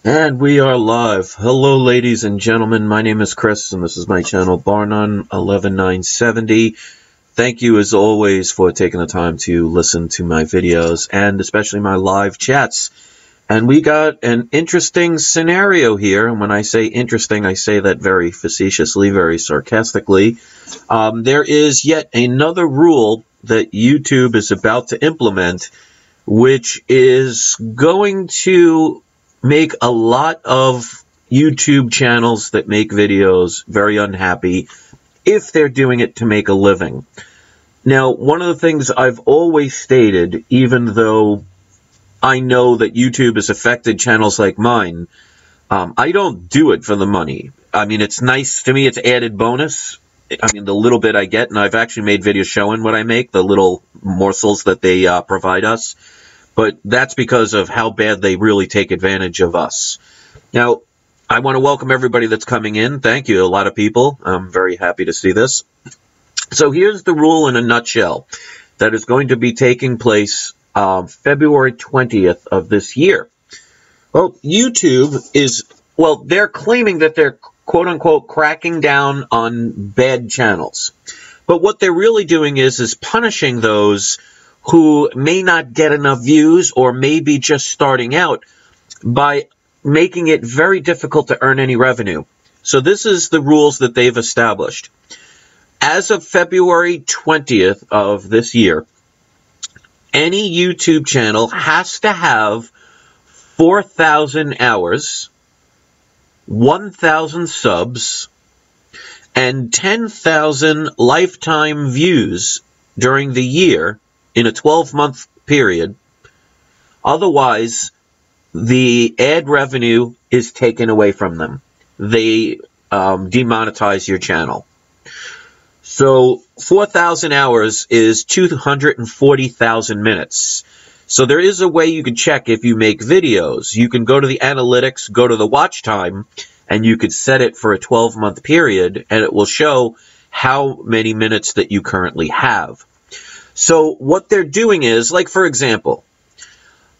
And we are live. Hello, ladies and gentlemen. My name is Chris, and this is my channel, Barnum 11970. Thank you, as always, for taking the time to listen to my videos, and especially my live chats. And we got an interesting scenario here. And when I say interesting, I say that very facetiously, very sarcastically. There is yet another rule that YouTube is about to implement, which is going to make a lot of YouTube channels that make videos very unhappy if they're doing it to make a living. Now, one of the things I've always stated, even though I know that YouTube has affected channels like mine, I don't do it for the money. I mean, it's nice to me. It's added bonus. I mean, the little bit I get, and I've actually made videos showing what I make, the little morsels that they provide us. But that's because of how bad they really take advantage of us. Now, I want to welcome everybody that's coming in. Thank you, a lot of people. I'm very happy to see this. So here's the rule in a nutshell that is going to be taking place February 20th of this year. Well, YouTube is, they're claiming that they're quote-unquote cracking down on bad channels. But what they're really doing is punishing those who may not get enough views or may be just starting out by making it very difficult to earn any revenue. So this is the rules that they've established. As of February 20th of this year, any YouTube channel has to have 4,000 hours, 1,000 subs, and 10,000 lifetime views during the year in a 12-month period. Otherwise, the ad revenue is taken away from them. They demonetize your channel. So 4,000 hours is 240,000 minutes. So there is a way you can check if you make videos. You can go to the analytics, go to the watch time, and you could set it for a 12-month period, and it will show how many minutes that you currently have. So what they're doing is, like, for example,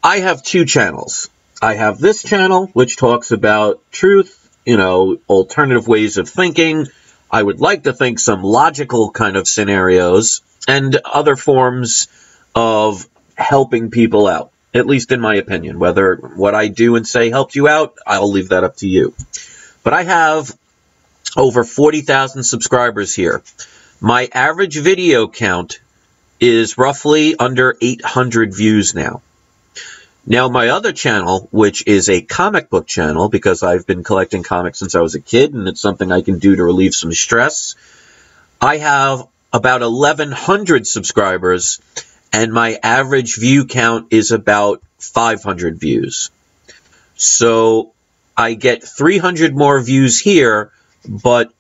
I have two channels. I have this channel, which talks about truth, alternative ways of thinking. I would like to think some logical kind of scenarios and other forms of helping people out, at least in my opinion. Whether what I do and say helps you out, I'll leave that up to you. But I have over 40,000 subscribers here. My average video count is roughly under 800 views now. Now, my other channel, which is a comic book channel, because I've been collecting comics since I was a kid, and it's something I can do to relieve some stress, I have about 1,100 subscribers, and my average view count is about 500 views. So I get 300 more views here, but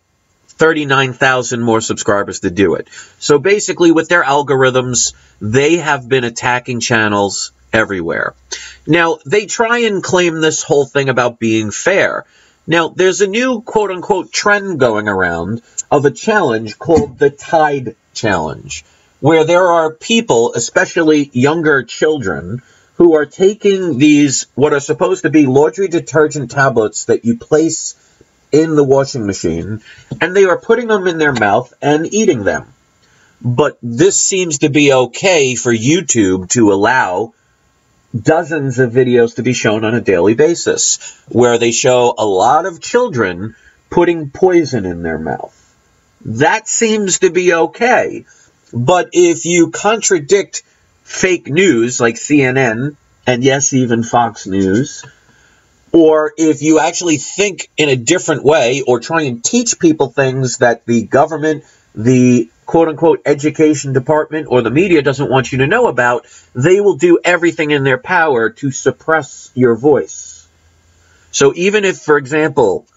39,000 more subscribers to do it. So basically, with their algorithms, they have been attacking channels everywhere. Now, they try and claim this whole thing about being fair. Now, there's a new quote-unquote trend going around of a challenge called the Tide Challenge, where there are people, especially younger children, who are taking these, what are supposed to be laundry detergent tablets that you place in the washing machine, and they are putting them in their mouth and eating them. But this seems to be okay for YouTube to allow dozens of videos to be shown on a daily basis, where they show a lot of children putting poison in their mouth. That seems to be okay. But if you contradict fake news like CNN, and yes, even Fox News, or if you actually think in a different way or try and teach people things that the government, the quote-unquote education department, or the media doesn't want you to know about, they will do everything in their power to suppress your voice. So even if, for example,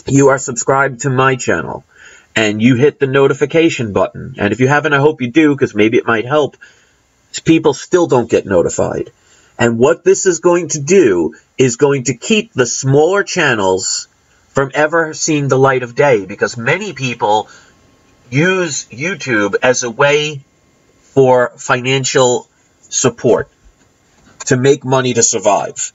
you are subscribed to my channel and you hit the notification button, and if you haven't, I hope you do, because maybe it might help, people still don't get notified. And what this is going to do is going to keep the smaller channels from ever seeing the light of day, because many people use YouTube as a way for financial support, to make money to survive.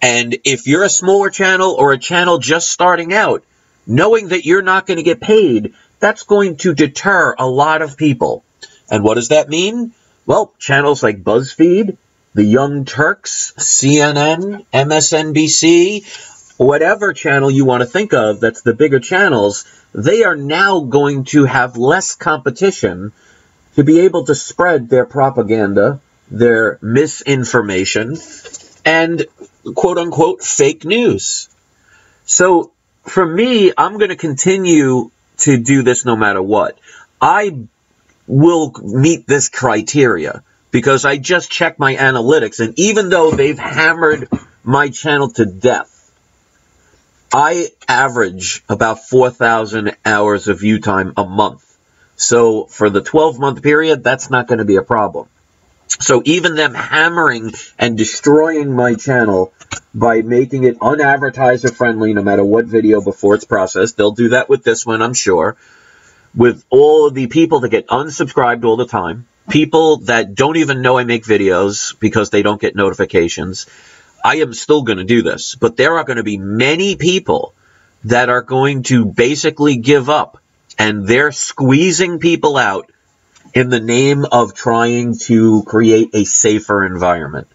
And if you're a smaller channel or a channel just starting out, knowing that you're not going to get paid, that's going to deter a lot of people. And what does that mean? Well, channels like BuzzFeed, the Young Turks, CNN, MSNBC, whatever channel you want to think of that's the bigger channels, they are now going to have less competition to be able to spread their propaganda, their misinformation, and quote-unquote fake news. So for me, I'm going to continue to do this no matter what. I will meet this criteria because I just checked my analytics, and even though they've hammered my channel to death, I average about 4,000 hours of view time a month. So for the 12-month period, that's not going to be a problem. So even them hammering and destroying my channel by making it unadvertiser friendly no matter what video before it's processed, they'll do that with this one, I'm sure, with all of the people that get unsubscribed all the time, people that don't even know I make videos because they don't get notifications. I am still going to do this, but there are going to be many people that are going to basically give up, and they're squeezing people out in the name of trying to create a safer environment.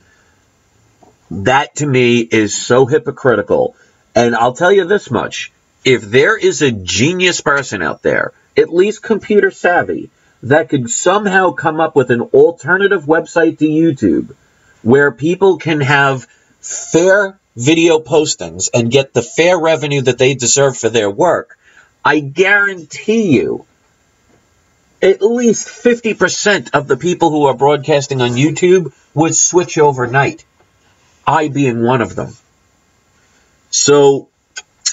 That, to me, is so hypocritical. And I'll tell you this much. If there is a genius person out there, at least computer savvy, that could somehow come up with an alternative website to YouTube where people can have fair video postings and get the fair revenue that they deserve for their work, I guarantee you at least 50% of the people who are broadcasting on YouTube would switch overnight, I being one of them. So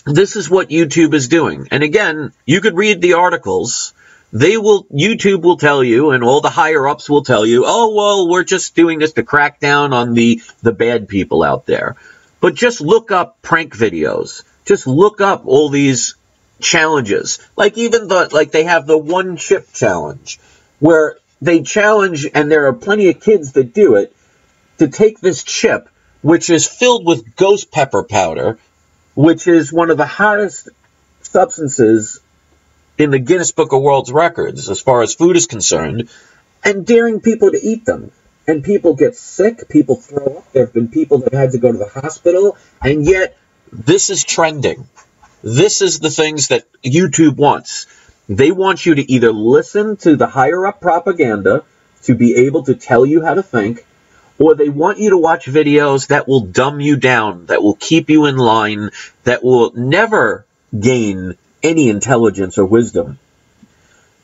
this is what YouTube is doing. And again, you could read the articles. YouTube will tell you, and all the higher-ups will tell you, oh, well, we're just doing this to crack down on the bad people out there. But just look up prank videos. Just look up all these challenges. Like they have the one chip challenge, where they challenge, and there are plenty of kids that do it, to take this chip, which is filled with ghost pepper powder, which is one of the hottest substances in the Guinness Book of World Records as far as food is concerned, and daring people to eat them. And people get sick, people throw up. There have been people that had to go to the hospital, and yet this is trending. This is the things that YouTube wants. They want you to either listen to the higher-up propaganda to be able to tell you how to think, or they want you to watch videos that will dumb you down, that will keep you in line, that will never gain any intelligence or wisdom.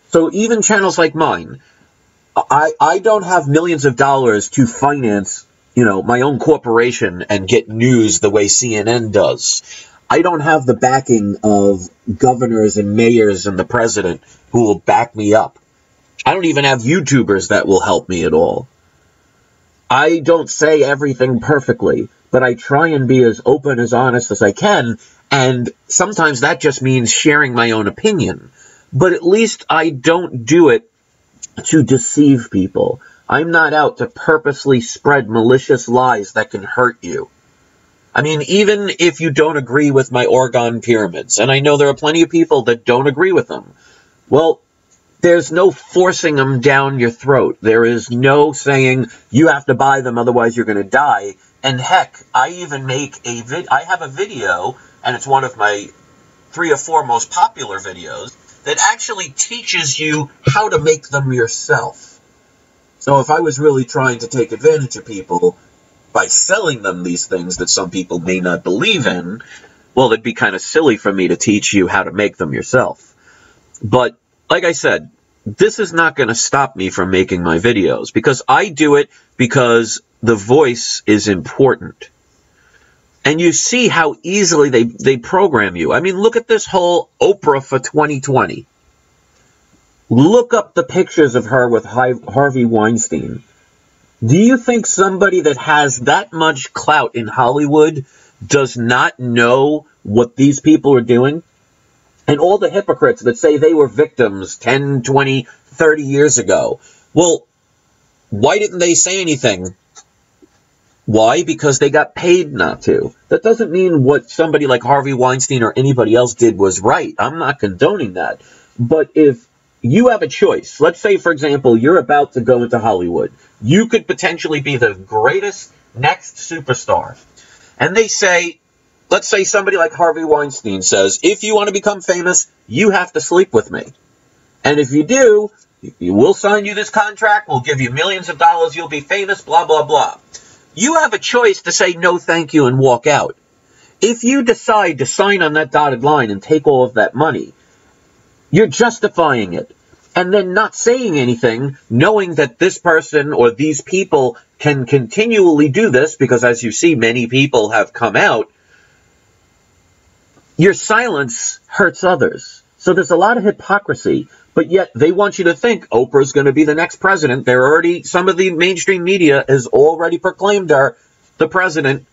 So even channels like mine, I don't have millions of dollars to finance, my own corporation and get news the way CNN does. I don't have the backing of governors and mayors and the president who will back me up. I don't even have YouTubers that will help me at all. I don't say everything perfectly, but I try and be as open, as honest as I can, and sometimes that just means sharing my own opinion. But at least I don't do it to deceive people. I'm not out to purposely spread malicious lies that can hurt you. I mean, even if you don't agree with my Orgone pyramids, and I know there are plenty of people that don't agree with them, well, there's no forcing them down your throat. There is no saying you have to buy them, otherwise you're going to die. And heck, I even make I have a video, and it's one of my 3 or 4 most popular videos, that actually teaches you how to make them yourself. So if I was really trying to take advantage of people by selling them these things that some people may not believe in, well, it'd be kind of silly for me to teach you how to make them yourself. But like I said, this is not going to stop me from making my videos, because I do it because the voice is important. And you see how easily they program you. I mean, look at this whole Oprah for 2020. Look up the pictures of her with Harvey Weinstein. Do you think somebody that has that much clout in Hollywood does not know what these people are doing? And all the hypocrites that say they were victims 10, 20, 30 years ago. Well, why didn't they say anything Why? Because they got paid not to. That doesn't mean what somebody like Harvey Weinstein or anybody else did was right. I'm not condoning that. But if you have a choice, let's say, for example, you're about to go into Hollywood. You could potentially be the greatest next superstar. And they say, let's say somebody like Harvey Weinstein says, if you want to become famous, you have to sleep with me. And if you do, we'll sign you this contract, we'll give you millions of dollars, you'll be famous, blah, blah, blah. You have a choice to say no thank you and walk out. If you decide to sign on that dotted line and take all of that money, you're justifying it. And then not saying anything, knowing that this person or these people can continually do this, because as you see, many people have come out, your silence hurts others. So there's a lot of hypocrisy, but yet they want you to think Oprah's going to be the next president. They're already, some of the mainstream media has already proclaimed her the president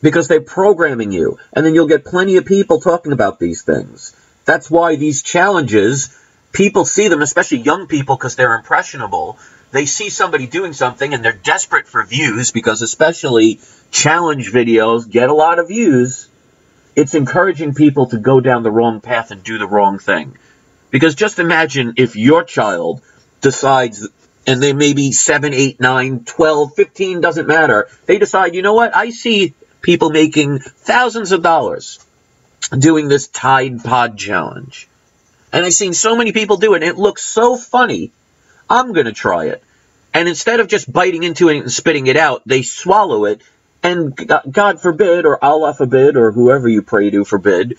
because they're programming you. And then you'll get plenty of people talking about these things. That's why these challenges, people see them, especially young people, because they're impressionable. They see somebody doing something and they're desperate for views, because especially challenge videos get a lot of views. It's encouraging people to go down the wrong path and do the wrong thing. Because just imagine if your child decides, and they may be 7, 8, 9, 12, 15, doesn't matter. They decide, you know what, I see people making thousands of dollars doing this Tide Pod challenge. And I've seen so many people do it, and it looks so funny. I'm going to try it. And instead of just biting into it and spitting it out, they swallow it. And God forbid, or Allah forbid, or whoever you pray to forbid,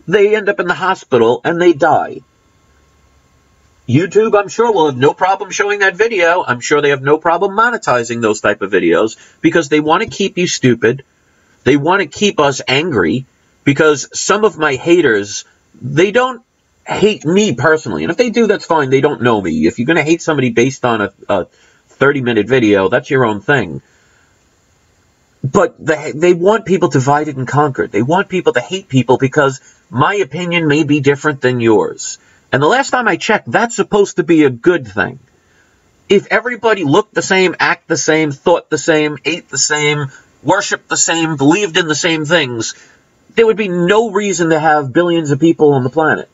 they end up in the hospital and they die. YouTube, I'm sure, will have no problem showing that video. I'm sure they have no problem monetizing those type of videos, because they want to keep you stupid. They want to keep us angry, because some of my haters, they don't hate me personally. And if they do, that's fine. They don't know me. If you're going to hate somebody based on a 30-minute video, that's your own thing. But they want people divided and conquered. They want people to hate people because my opinion may be different than yours. And the last time I checked, that's supposed to be a good thing. If everybody looked the same, act the same, thought the same, ate the same, worshipped the same, believed in the same things, there would be no reason to have billions of people on the planet.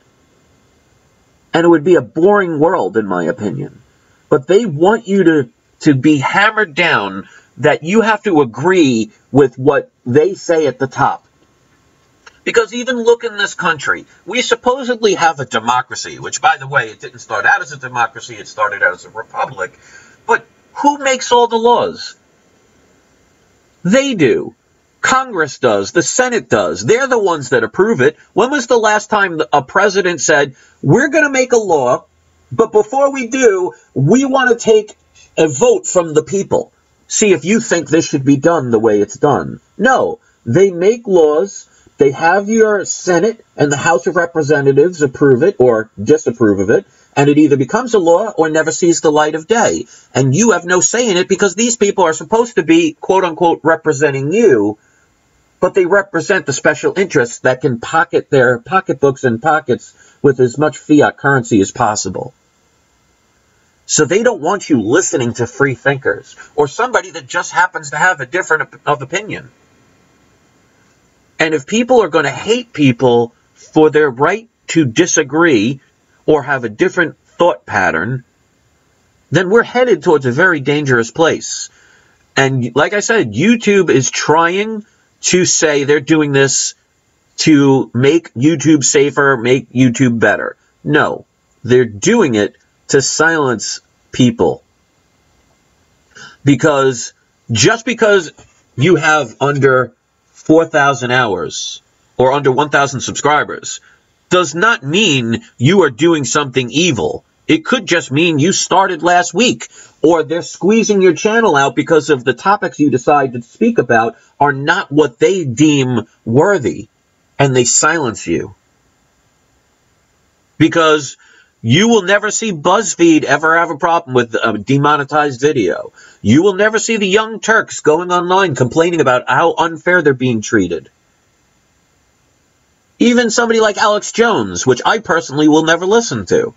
And it would be a boring world, in my opinion. But they want you to be hammered down that you have to agree with what they say at the top. Because even look in this country, we supposedly have a democracy, which, by the way, it didn't start out as a democracy, it started out as a republic. But who makes all the laws? They do. Congress does. The Senate does. They're the ones that approve it. When was the last time a president said, we're going to make a law, but before we do, we want to take a vote from the people? See if you think this should be done the way it's done. No, they make laws, they have your Senate and the House of Representatives approve it or disapprove of it, and it either becomes a law or never sees the light of day. And you have no say in it because these people are supposed to be, quote-unquote, representing you, but they represent the special interests that can pocket their pocketbooks and pockets with as much fiat currency as possible. So they don't want you listening to free thinkers or somebody that just happens to have a different opinion. And if people are going to hate people for their right to disagree or have a different thought pattern, then we're headed towards a very dangerous place. And like I said, YouTube is trying to say they're doing this to make YouTube safer, make YouTube better. No, they're doing it to silence people. Because just because you have under 4,000 hours or under 1,000 subscribers does not mean you are doing something evil. It could just mean you started last week, or they're squeezing your channel out because of the topics you decide to speak about are not what they deem worthy, and they silence you. Because you will never see BuzzFeed ever have a problem with a demonetized video. You will never see the Young Turks going online complaining about how unfair they're being treated. Even somebody like Alex Jones, which I personally will never listen to.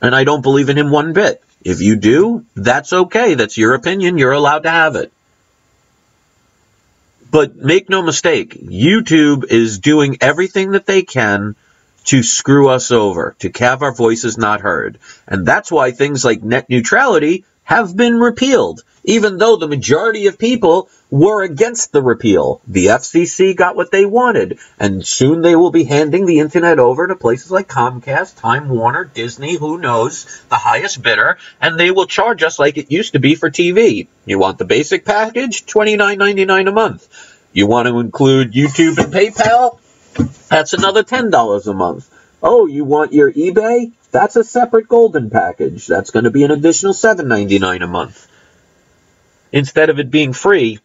And I don't believe in him one bit. If you do, that's okay. That's your opinion. You're allowed to have it. But make no mistake, YouTube is doing everything that they can to screw us over, to have our voices not heard. And that's why things like net neutrality have been repealed, even though the majority of people were against the repeal. The FCC got what they wanted, and soon they will be handing the internet over to places like Comcast, Time Warner, Disney, who knows, the highest bidder, and they will charge us like it used to be for TV. You want the basic package? $29.99 a month. You want to include YouTube and PayPal? That's another $10 a month. Oh, you want your eBay? That's a separate golden package. That's going to be an additional $7.99 a month. Instead of it being free,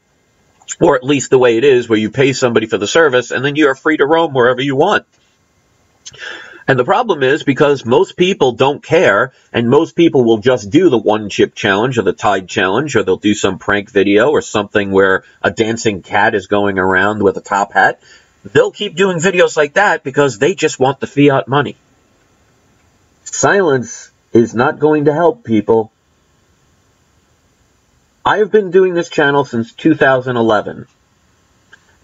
or at least the way it is, where you pay somebody for the service, and then you are free to roam wherever you want. And the problem is, because most people don't care, and most people will just do the one chip challenge, or the Tide challenge, or they'll do some prank video, or something where a dancing cat is going around with a top hat. They'll keep doing videos like that because they just want the fiat money. Silence is not going to help people. I have been doing this channel since 2011.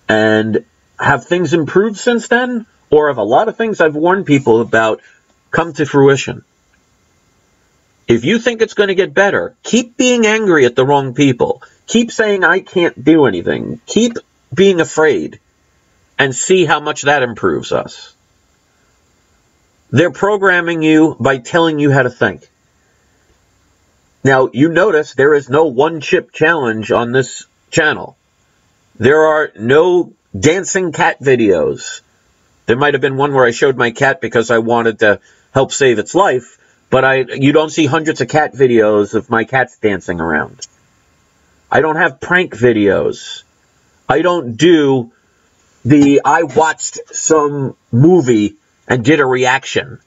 And have things improved since then? Or have a lot of things I've warned people about come to fruition? If you think it's going to get better, keep being angry at the wrong people. Keep saying I can't do anything. Keep being afraid. And see how much that improves us. They're programming you by telling you how to think. Now, you notice there is no one-chip challenge on this channel. There are no dancing cat videos. There might have been one where I showed my cat because I wanted to help save its life, but you don't see hundreds of cat videos of my cats dancing around. I don't have prank videos. I don't do I watched some movie and did a reaction.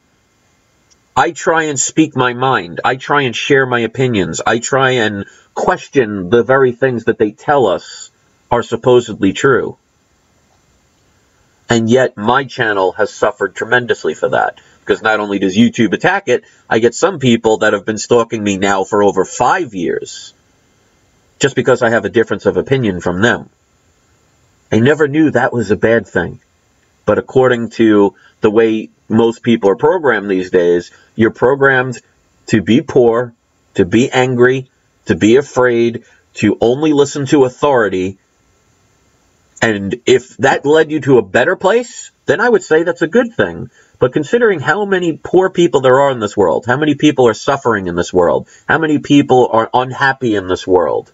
I try and speak my mind. I try and share my opinions. I try and question the very things that they tell us are supposedly true. And yet my channel has suffered tremendously for that. Because not only does YouTube attack it, I get some people that have been stalking me now for over 5 years. Just because I have a difference of opinion from them. I never knew that was a bad thing. But according to the way most people are programmed these days, you're programmed to be poor, to be angry, to be afraid, to only listen to authority. And if that led you to a better place, then I would say that's a good thing. But considering how many poor people there are in this world, how many people are suffering in this world, how many people are unhappy in this world,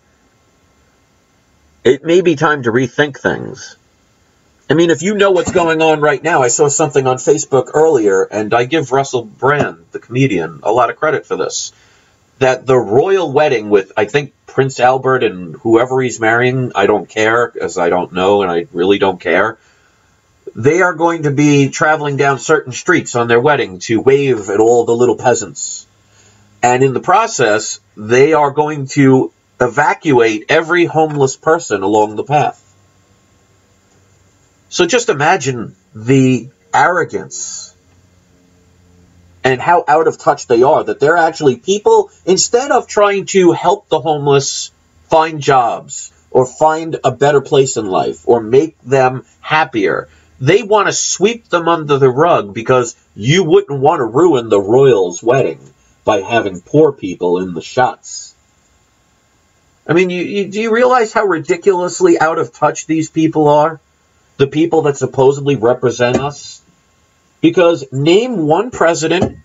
it may be time to rethink things. I mean, if you know what's going on right now, I saw something on Facebook earlier, and I give Russell Brand, the comedian, a lot of credit for this, that the royal wedding with, I think, Prince Albert and whoever he's marrying, I don't care, as I don't know, and I really don't care, they are going to be traveling down certain streets on their wedding to wave at all the little peasants. And in the process, they are going to evacuate every homeless person along the path. So just imagine the arrogance and how out of touch they are, that they're actually people, instead of trying to help the homeless find jobs or find a better place in life or make them happier, they want to sweep them under the rug because you wouldn't want to ruin the royal's wedding by having poor people in the shots. I mean, do you realize how ridiculously out of touch these people are? The people that supposedly represent us? Because name one president,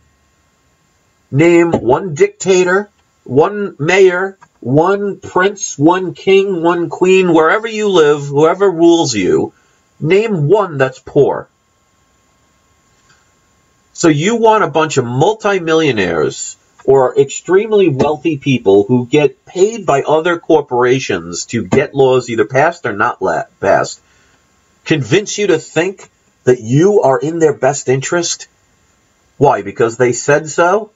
name one dictator, one mayor, one prince, one king, one queen, wherever you live, whoever rules you, name one that's poor. So you want a bunch of multimillionaires or extremely wealthy people who get paid by other corporations to get laws either passed or not passed, convince you to think that you are in their best interest? Why? Because they said so?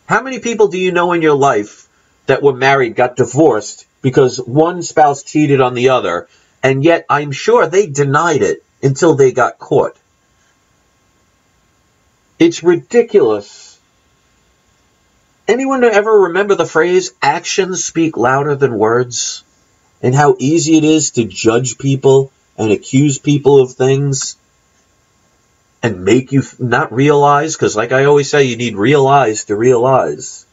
How many people do you know in your life that were married, got divorced because one spouse cheated on the other, and yet I'm sure they denied it until they got caught? It's ridiculous Anyone ever remember the phrase, actions speak louder than words? And how easy it is to judge people and accuse people of things and make you not realize, because like I always say, you need real eyes to realize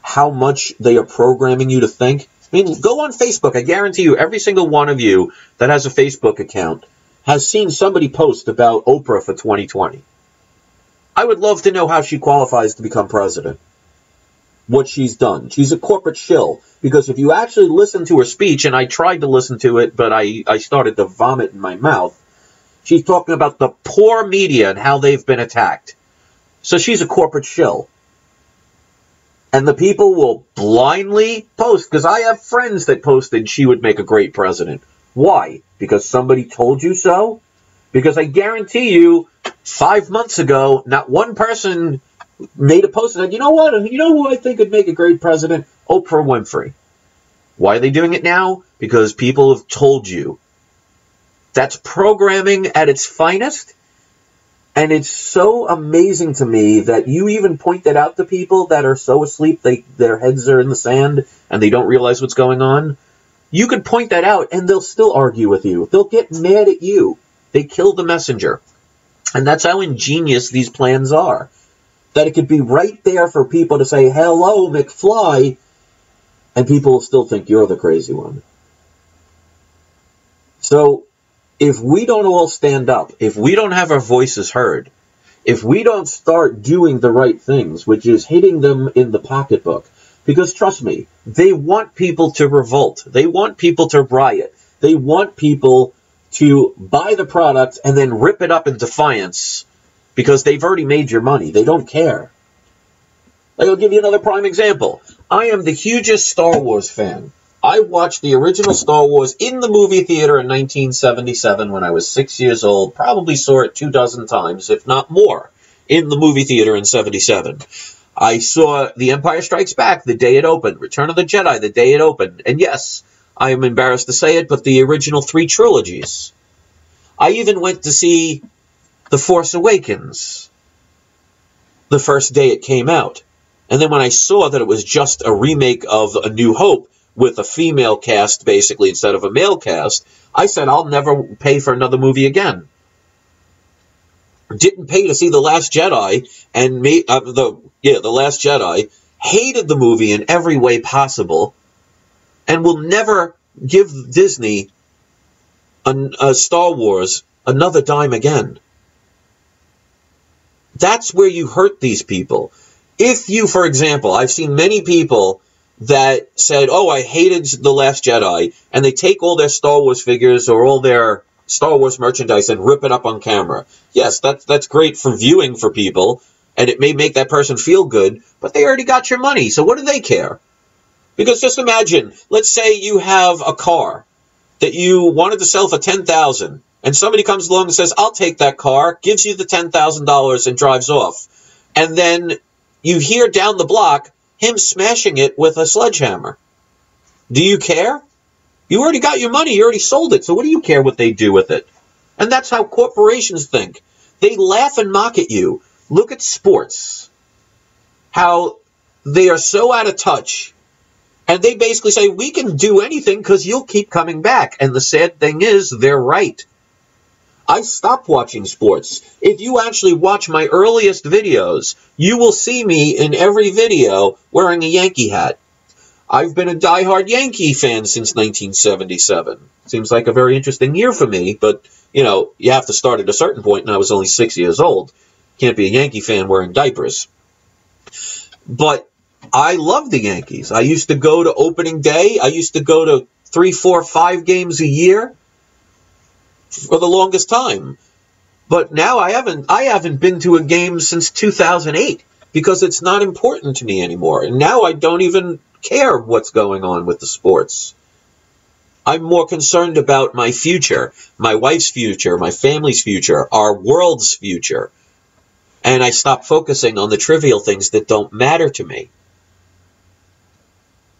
how much they are programming you to think. I mean, go on Facebook. I guarantee you, every single one of you that has a Facebook account has seen somebody post about Oprah for 2020. I would love to know how she qualifies to become president. What she's done. She's a corporate shill. Because if you actually listen to her speech, and I tried to listen to it, but I started to vomit in my mouth, she's talking about the poor media and how they've been attacked. So she's a corporate shill. And the people will blindly post, because I have friends that posted she would make a great president. Why? Because somebody told you so? Because I guarantee you, 5 months ago, not one person made a post and said, you know what? You know who I think would make a great president? Oprah Winfrey. Why are they doing it now? Because people have told you. That's programming at its finest. And it's so amazing to me that you even point that out to people that are so asleep, their heads are in the sand and they don't realize what's going on. You could point that out and they'll still argue with you. They'll get mad at you. They kill the messenger. And that's how ingenious these plans are. That it could be right there for people to say, hello, McFly, and people will still think you're the crazy one. So, if we don't all stand up, if we don't have our voices heard, if we don't start doing the right things, which is hitting them in the pocketbook, because trust me, they want people to revolt. They want people to riot. They want people to buy the product and then rip it up in defiance because they've already made your money. They don't care. I'll give you another prime example. I am the hugest Star Wars fan. I watched the original Star Wars in the movie theater in 1977 when I was 6 years old. Probably saw it 24 times, if not more, in the movie theater in 77. I saw The Empire Strikes Back the day it opened, Return of the Jedi the day it opened, and yes, I am embarrassed to say it, but the original 3 trilogies. I even went to see The Force Awakens the first day it came out. And then when I saw that it was just a remake of A New Hope with a female cast, basically, instead of a male cast, I said, I'll never pay for another movie again. Didn't pay to see The Last Jedi, and The Last Jedi, hated the movie in every way possible, and will never give Disney a Star Wars another dime again. That's where you hurt these people. If you, for example, I've seen many people that said, oh, I hated The Last Jedi, and they take all their Star Wars figures or all their Star Wars merchandise and rip it up on camera. Yes, that's great for viewing for people, and it may make that person feel good, but they already got your money, so what do they care? Because just imagine, let's say you have a car that you wanted to sell for $10,000, and somebody comes along and says, I'll take that car, gives you the $10,000 and drives off. And then you hear down the block him smashing it with a sledgehammer. Do you care? You already got your money, you already sold it, so what do you care what they do with it? And that's how corporations think. They laugh and mock at you. Look at sports. How they are so out of touch. And they basically say, we can do anything because you'll keep coming back. And the sad thing is, they're right. I stopped watching sports. If you actually watch my earliest videos, you will see me in every video wearing a Yankee hat. I've been a diehard Yankee fan since 1977. Seems like a very interesting year for me, but, you know, you have to start at a certain point, and I was only 6 years old. Can't be a Yankee fan wearing diapers. But I love the Yankees. I used to go to opening day. I used to go to 3, 4, 5 games a year for the longest time. But now I haven't been to a game since 2008 because it's not important to me anymore. And now I don't even care what's going on with the sports. I'm more concerned about my future, my wife's future, my family's future, our world's future. And I stop focusing on the trivial things that don't matter to me.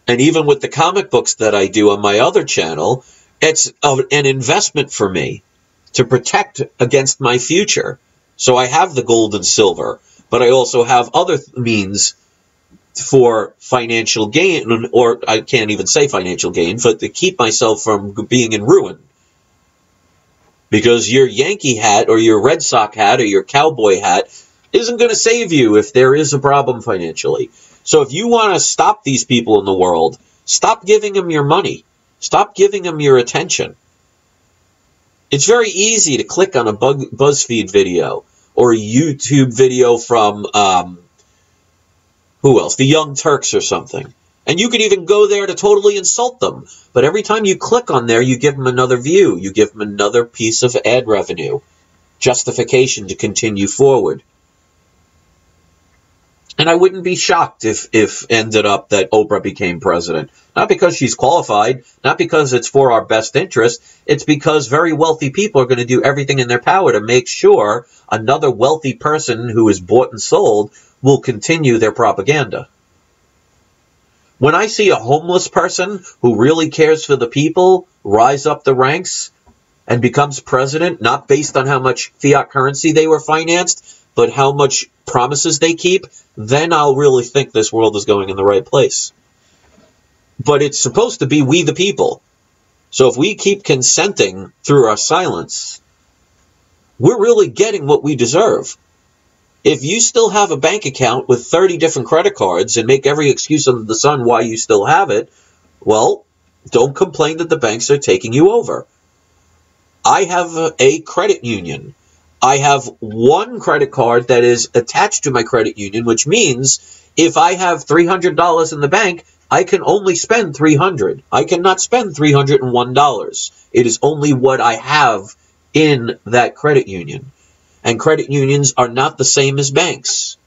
And even with the comic books that I do on my other channel, it's an investment for me to protect against my future. So I have the gold and silver, but I also have other means for financial gain, or I can't even say financial gain, but to keep myself from being in ruin. Because your Yankee hat or your Red Sox hat or your cowboy hat isn't going to save you if there is a problem financially. So if you want to stop these people in the world, stop giving them your money. Stop giving them your attention. It's very easy to click on a BuzzFeed video or a YouTube video from, who else? The Young Turks or something. And you could even go there to totally insult them. But every time you click on there, you give them another view. You give them another piece of ad revenue. Justification to continue forward. And I wouldn't be shocked if ended up that Oprah became president. Not because she's qualified, not because it's for our best interest. It's because very wealthy people are going to do everything in their power to make sure another wealthy person who is bought and sold will continue their propaganda. When I see a homeless person who really cares for the people rise up the ranks and becomes president, not based on how much fiat currency they were financed, but how much promises they keep, then I'll really think this world is going in the right place. But it's supposed to be we the people. So if we keep consenting through our silence, we're really getting what we deserve. If you still have a bank account with 30 different credit cards and make every excuse under the sun why you still have it, well, don't complain that the banks are taking you over. I have a credit union. I have one credit card that is attached to my credit union, which means if I have $300 in the bank, I can only spend $300. I cannot spend $301. It is only what I have in that credit union. And credit unions are not the same as banks.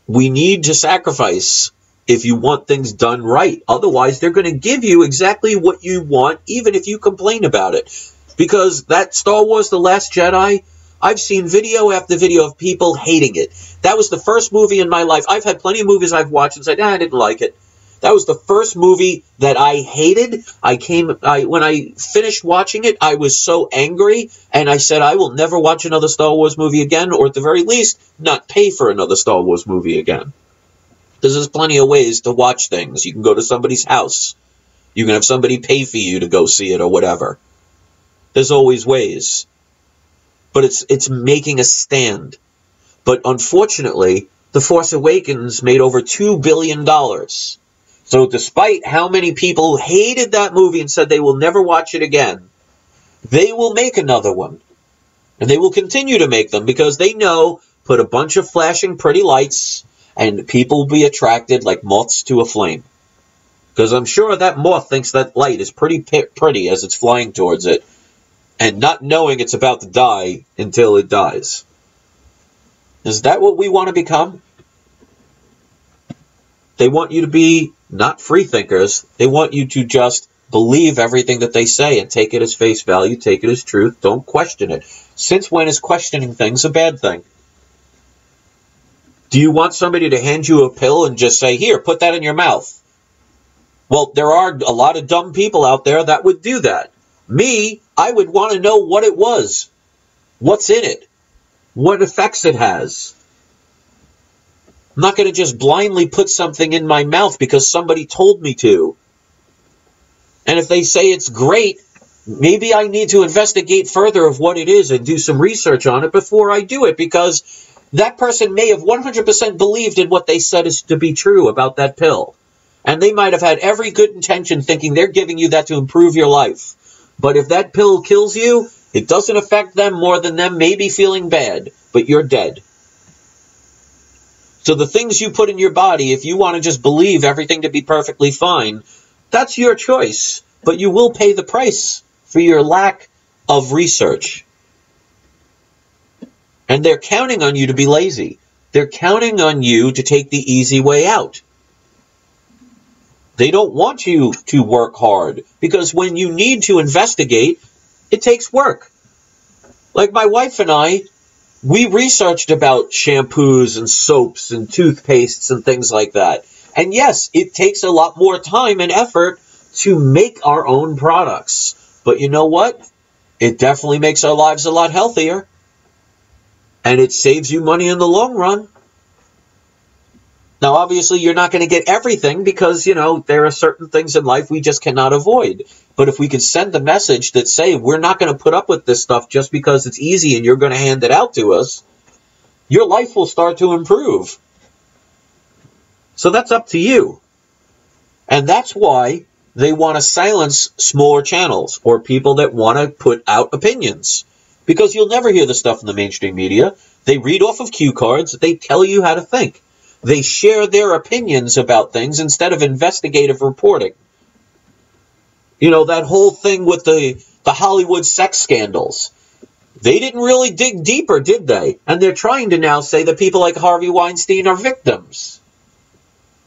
We need to sacrifice if you want things done right. Otherwise, they're going to give you exactly what you want, even if you complain about it. Because that Star Wars The Last Jedi, I've seen video after video of people hating it. That was the first movie in my life. I've had plenty of movies I've watched and said, I didn't like it. That was the first movie that I hated. When I finished watching it, I was so angry, and I said I will never watch another Star Wars movie again, or at the very least, not pay for another Star Wars movie again. Because there's plenty of ways to watch things. You can go to somebody's house. You can have somebody pay for you to go see it or whatever. There's always ways. But it's making a stand. But unfortunately, The Force Awakens made over $2 billion. So despite how many people hated that movie and said they will never watch it again, they will make another one. And they will continue to make them because they know, put a bunch of flashing pretty lights and people will be attracted like moths to a flame. Because I'm sure that moth thinks that light is pretty as it's flying towards it. And not knowing it's about to die until it dies. Is that what we want to become? They want you to be not free thinkers. They want you to just believe everything that they say and take it as face value, take it as truth. Don't question it. Since when is questioning things a bad thing? Do you want somebody to hand you a pill and just say, here, put that in your mouth? Well, there are a lot of dumb people out there that would do that. Me, I would want to know what it was. What's in it? What effects it has. I'm not going to just blindly put something in my mouth because somebody told me to. And if they say it's great, maybe I need to investigate further of what it is and do some research on it before I do it, because that person may have 100% believed in what they said is to be true about that pill. And they might have had every good intention thinking they're giving you that to improve your life. But if that pill kills you, it doesn't affect them more than them maybe feeling bad, but you're dead. So the things you put in your body, if you want to just believe everything to be perfectly fine, that's your choice. But you will pay the price for your lack of research. And they're counting on you to be lazy. They're counting on you to take the easy way out. They don't want you to work hard, because when you need to investigate, it takes work. Like my wife and I, we researched about shampoos and soaps and toothpastes and things like that. And yes, it takes a lot more time and effort to make our own products. But you know what? It definitely makes our lives a lot healthier. And it saves you money in the long run. Now, obviously, you're not going to get everything because, you know, there are certain things in life we just cannot avoid. But if we could send a message that say, we're not going to put up with this stuff just because it's easy and you're going to hand it out to us, your life will start to improve. So that's up to you. And that's why they want to silence smaller channels or people that want to put out opinions. Because you'll never hear the stuff in the mainstream media. They read off of cue cards. They tell you how to think. They share their opinions about things instead of investigative reporting. You know, that whole thing with the Hollywood sex scandals. They didn't really dig deeper, did they? And they're trying to now say that people like Harvey Weinstein are victims.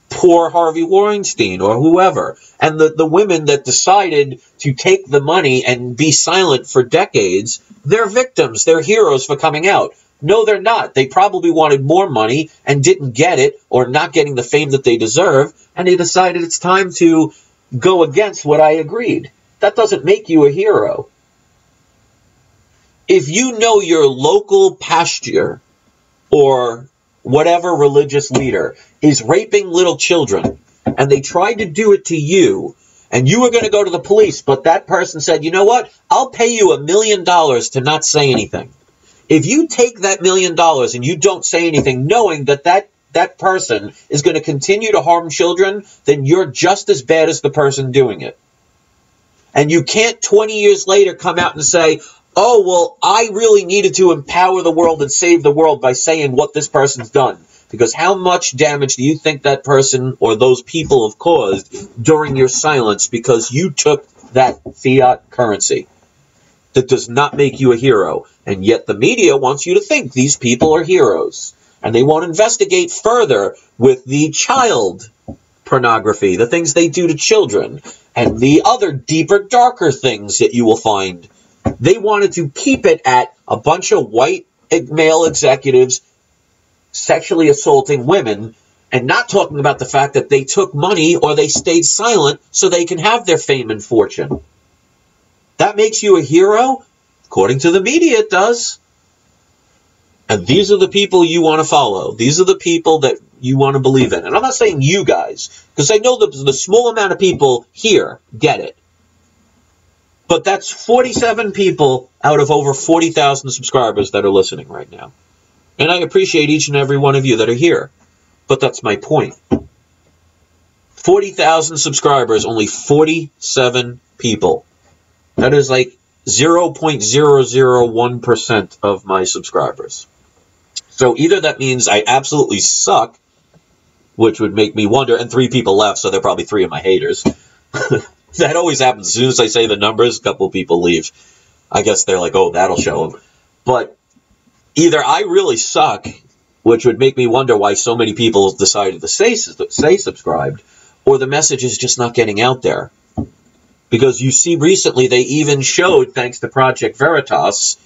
Poor Harvey Weinstein or whoever. And the women that decided to take the money and be silent for decades, they're victims. They're heroes for coming out. No, they're not. They probably wanted more money and didn't get it, or not getting the fame that they deserve, and they decided it's time to go against what I agreed. That doesn't make you a hero. If you know your local pastor or whatever religious leader is raping little children, and they tried to do it to you, and you were going to go to the police, but that person said, you know what, I'll pay you $1 million to not say anything. If you take that $1 million and you don't say anything, knowing that that person is going to continue to harm children, then you're just as bad as the person doing it. And you can't 20 years later come out and say, oh, well, I really needed to empower the world and save the world by saying what this person's done. Because how much damage do you think that person or those people have caused during your silence because you took that fiat currency? That does not make you a hero. And yet the media wants you to think these people are heroes. And they won't investigate further with the child pornography, the things they do to children, and the other deeper, darker things that you will find. They wanted to keep it at a bunch of white male executives sexually assaulting women and not talking about the fact that they took money or they stayed silent so they can have their fame and fortune. That makes you a hero? According to the media, it does. And these are the people you want to follow. These are the people that you want to believe in. And I'm not saying you guys, because I know the small amount of people here get it. But that's 47 people out of over 40,000 subscribers that are listening right now. And I appreciate each and every one of you that are here. But that's my point. 40,000 subscribers, only 47 people. That is like 0.001% of my subscribers. So either that means I absolutely suck, which would make me wonder, and 3 people left, so they're probably 3 of my haters. That always happens. As soon as I say the numbers, a couple of people leave. I guess they're like, oh, that'll show them. But either I really suck, which would make me wonder why so many people decided to say subscribed, or the message is just not getting out there. Because you see, recently they even showed, thanks to Project Veritas,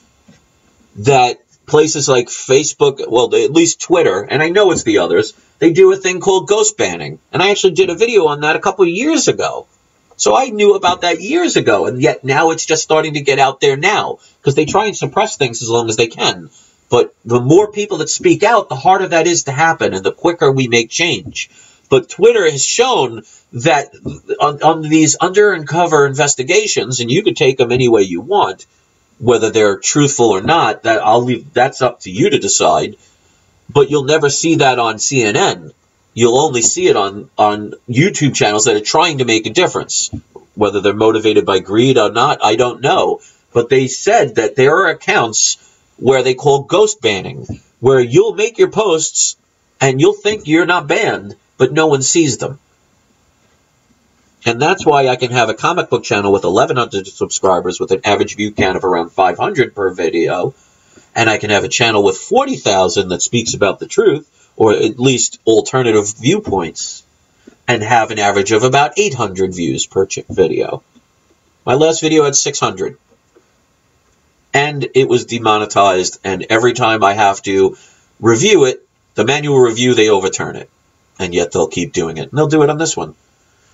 that places like Facebook, well, at least Twitter, and I know it's the others, they do a thing called ghost banning. And I actually did a video on that a couple of years ago. So I knew about that years ago, and yet now it's just starting to get out there now. Because they try and suppress things as long as they can. But the more people that speak out, the harder that is to happen, and the quicker we make change. But Twitter has shown that on these undercover investigations, and you can take them any way you want, whether they're truthful or not, that's up to you to decide. But you'll never see that on CNN. You'll only see it on YouTube channels that are trying to make a difference. Whether they're motivated by greed or not, I don't know. But they said that there are accounts where they call ghost banning, where you'll make your posts and you'll think you're not banned, but no one sees them. And that's why I can have a comic book channel with 1,100 subscribers with an average view count of around 500 per video. And I can have a channel with 40,000 that speaks about the truth, or at least alternative viewpoints, and have an average of about 800 views per video. My last video had 600. And it was demonetized, and every time I have to review it, the manual review, they overturn it. And yet they'll keep doing it. And they'll do it on this one.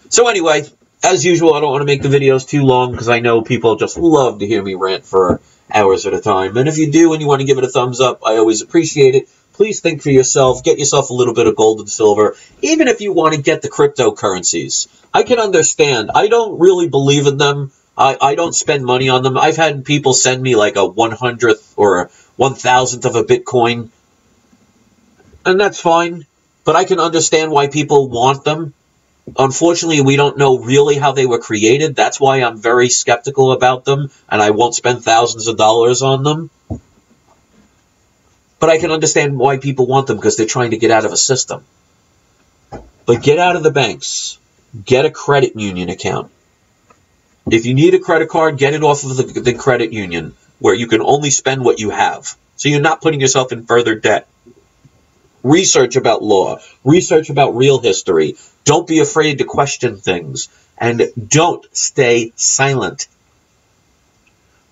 So anyway, as usual, I don't want to make the videos too long because I know people just love to hear me rant for hours at a time. And if you do and you want to give it a thumbs up, I always appreciate it. Please think for yourself. Get yourself a little bit of gold and silver. Even if you want to get the cryptocurrencies. I can understand. I don't really believe in them. I don't spend money on them. I've had people send me like a 100th or a 1,000th of a Bitcoin. And that's fine. But I can understand why people want them. Unfortunately, we don't know really how they were created. That's why I'm very skeptical about them. And I won't spend thousands of dollars on them. But I can understand why people want them because they're trying to get out of a system. But get out of the banks. Get a credit union account. If you need a credit card, get it off of the credit union where you can only spend what you have. So you're not putting yourself in further debt. Research about law. Research about real history. Don't be afraid to question things. And don't stay silent.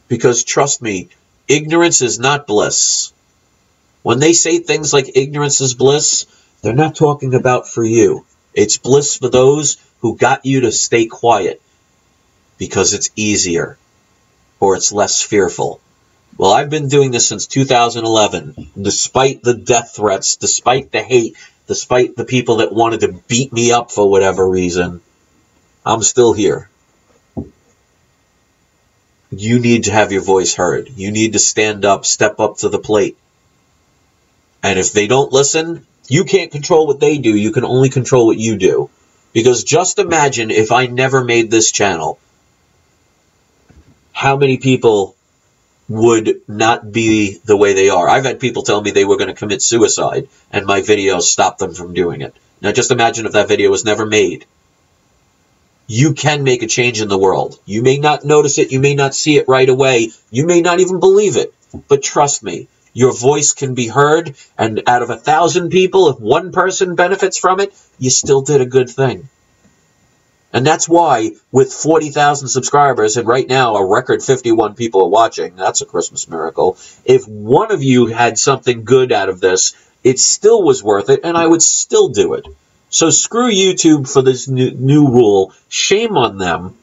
Because trust me, ignorance is not bliss. When they say things like ignorance is bliss, they're not talking about for you. It's bliss for those who got you to stay quiet because it's easier or it's less fearful. Well, I've been doing this since 2011, despite the death threats, despite the hate, despite the people that wanted to beat me up for whatever reason. I'm still here. You need to have your voice heard. You need to stand up, step up to the plate. And if they don't listen, you can't control what they do. You can only control what you do. Because just imagine if I never made this channel, how many people would not be the way they are. I've had people tell me they were going to commit suicide, and my videos stopped them from doing it. Now just imagine if that video was never made. You can make a change in the world. You may not notice it. You may not see it right away. You may not even believe it. But trust me. Your voice can be heard, and out of 1,000 people, if one person benefits from it, you still did a good thing. And that's why, with 40,000 subscribers, and right now a record 51 people are watching, that's a Christmas miracle, if one of you had something good out of this, it still was worth it, and I would still do it. So screw YouTube for this new rule. Shame on them.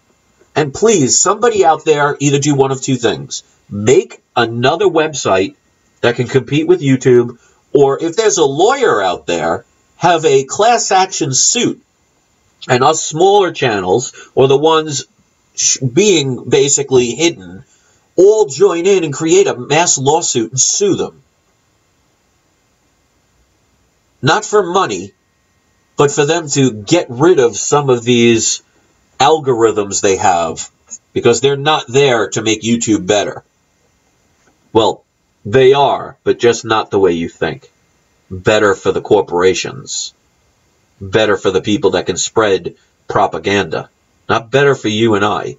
And please, somebody out there, either do one of two things. Make another website that can compete with YouTube, or if there's a lawyer out there, have a class action suit, and us smaller channels, or the ones being basically hidden, all join in and create a mass lawsuit and sue them. Not for money, but for them to get rid of some of these algorithms they have, because they're not there to make YouTube better. Well, they are, but just not the way you think. Better for the corporations. Better for the people that can spread propaganda. Not better for you and I.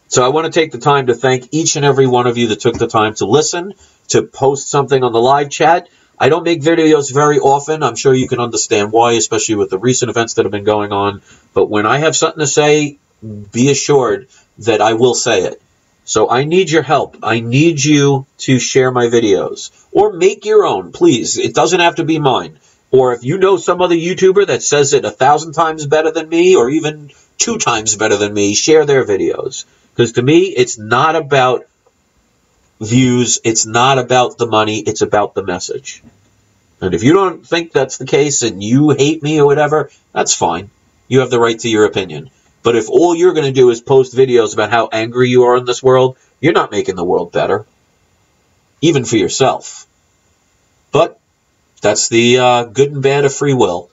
So I want to take the time to thank each and every one of you that took the time to listen, to post something on the live chat. I don't make videos very often. I'm sure you can understand why, especially with the recent events that have been going on. But when I have something to say, be assured that I will say it. So I need your help. I need you to share my videos. Or make your own, please. It doesn't have to be mine. Or if you know some other YouTuber that says it 1,000 times better than me, or even 2 times better than me, share their videos. Because to me, it's not about views. It's not about the money. It's about the message. And if you don't think that's the case and you hate me or whatever, that's fine. You have the right to your opinion. But if all you're going to do is post videos about how angry you are in this world, you're not making the world better. Even for yourself. But that's the good and bad of free will.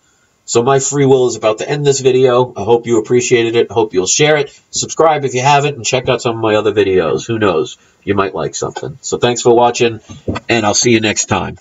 So my free will is about to end this video. I hope you appreciated it. I hope you'll share it. Subscribe if you haven't, and check out some of my other videos. Who knows? You might like something. So thanks for watching, and I'll see you next time.